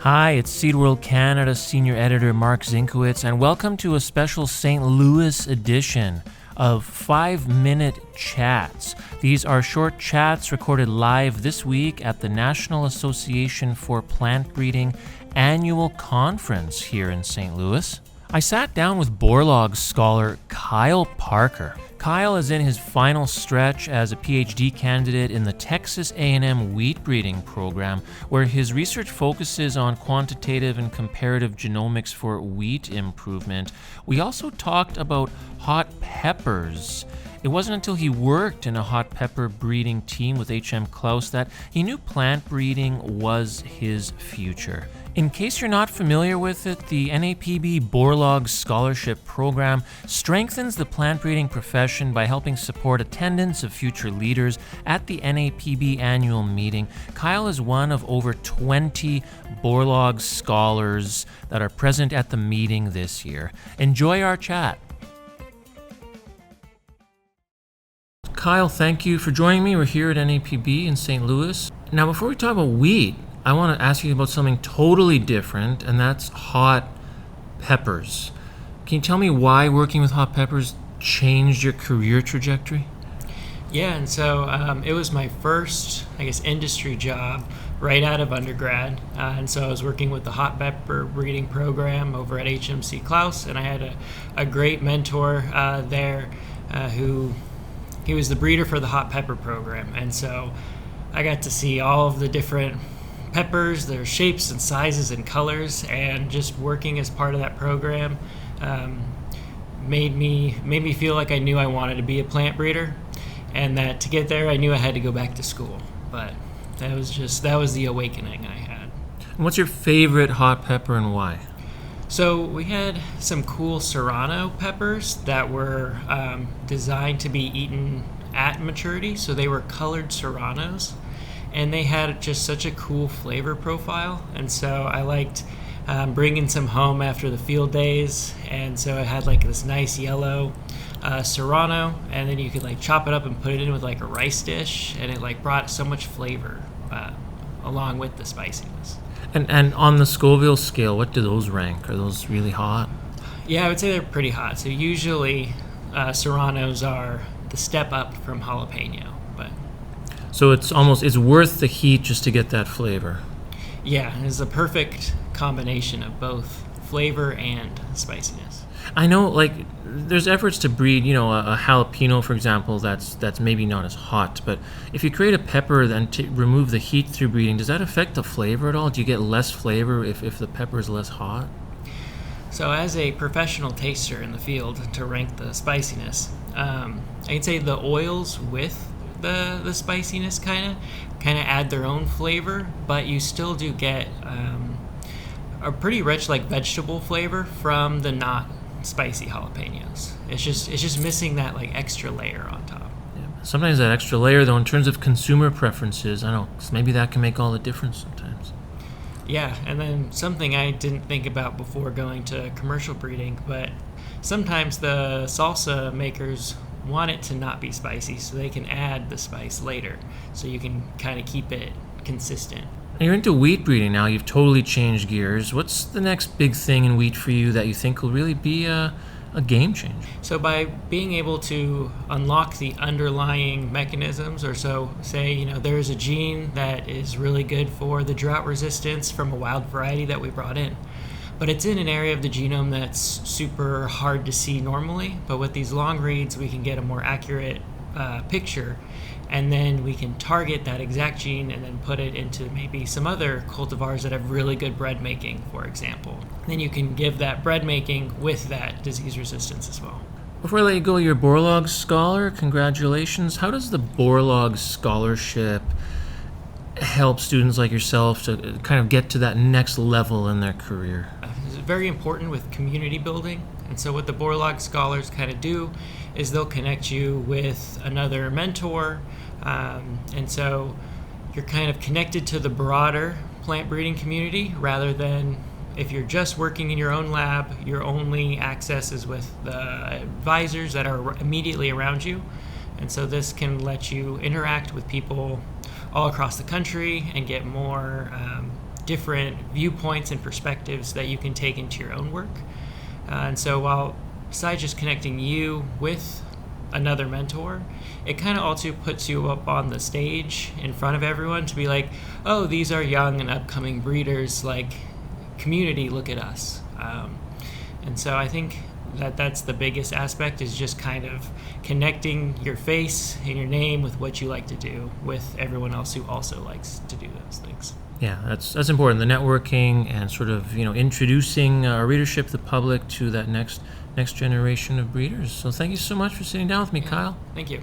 Hi, it's Seed World Canada Senior Editor Marc Zienkiewicz, and welcome to a special St. Louis edition of 5-Minute Chats. These are short chats recorded live this week at the National Association for Plant Breeding annual conference here in St. Louis. I sat down with Borlaug Scholar Kyle Parker. Kyle is in his final stretch as a PhD candidate in the Texas A&M wheat breeding program, where his research focuses on quantitative and comparative genomics for wheat improvement. We also talked about hot peppers. It wasn't until he worked in a hot pepper breeding team with H.M. Klaus that he knew plant breeding was his future. In case you're not familiar with it, the NAPB Borlaug Scholarship Program strengthens the plant breeding profession by helping support attendance of future leaders at the NAPB annual meeting. Kyle is one of over 20 Borlaug scholars that are present at the meeting this year. Enjoy our chat. Kyle, thank you for joining me. We're here at NAPB in St. Louis. Now, before we talk about wheat, I want to ask you about something totally different, and that's hot peppers. Can you tell me why working with hot peppers changed your career trajectory? Yeah, and so it was my first, industry job right out of undergrad. And so I was working with the hot pepper breeding program over at HMC Klaus, and I had a great mentor there he was the breeder for the hot pepper program. And so I got to see all of the different peppers, their shapes and sizes and colors, and just working as part of that program made me feel like I knew I wanted to be a plant breeder, and that to get there I knew I had to go back to school. But that was the awakening I had. And what's your favorite hot pepper and why? So we had some cool Serrano peppers that were designed to be eaten at maturity, so they were colored Serranos. And they had just such a cool flavor profile, and so I liked bringing some home after the field days. And so it had this nice yellow Serrano, and then you could chop it up and put it in with a rice dish, and it brought so much flavor along with the spiciness. And on the Scoville scale, what do those rank? Are those really hot? Yeah, I would say they're pretty hot. So usually Serranos are the step up from jalapeno. So it's worth the heat just to get that flavor. Yeah, it's a perfect combination of both flavor and spiciness. I know, there's efforts to breed, a jalapeno, for example, that's maybe not as hot. But if you create a pepper and remove the heat through breeding, does that affect the flavor at all? Do you get less flavor if the pepper is less hot? So as a professional taster in the field, to rank the spiciness, I'd say the oils with the spiciness kind of add their own flavor, but you still do get a pretty rich vegetable flavor from the not spicy jalapenos. It's just missing that extra layer on top. Yeah. Sometimes that extra layer, though, in terms of consumer preferences, I don't know, maybe that can make all the difference sometimes. Yeah, and then something I didn't think about before going to commercial breeding, but sometimes the salsa makers want it to not be spicy, so they can add the spice later, so you can kind of keep it consistent. You're into wheat breeding now. You've totally changed gears. What's the next big thing in wheat for you that you think will really be a game changer? So by being able to unlock the underlying mechanisms, or so say, there's a gene that is really good for the drought resistance from a wild variety that we brought in, but it's in an area of the genome that's super hard to see normally. But with these long reads, we can get a more accurate picture, and then we can target that exact gene and then put it into maybe some other cultivars that have really good bread making, for example. Then you can give that bread making with that disease resistance as well. Before I let you go, you're a Borlaug Scholar. Congratulations. How does the Borlaug Scholarship help students like yourself to kind of get to that next level in their career? It's very important with community building. And so what the Borlaug Scholars kind of do is they'll connect you with another mentor. And so you're kind of connected to the broader plant breeding community, rather than if you're just working in your own lab, your only access is with the advisors that are immediately around you. And so this can let you interact with people all across the country and get more different viewpoints and perspectives that you can take into your own work. And so while besides just connecting you with another mentor, it kind of also puts you up on the stage in front of everyone to be like, oh, these are young and upcoming breeders, like, community, look at us. And so I think that's the biggest aspect, is just kind of connecting your face and your name with what you like to do with everyone else who also likes to do those things. Yeah, that's important. The networking and sort of, introducing our readership, the public, to that next generation of breeders. So thank you so much for sitting down with me, Kyle. Thank you.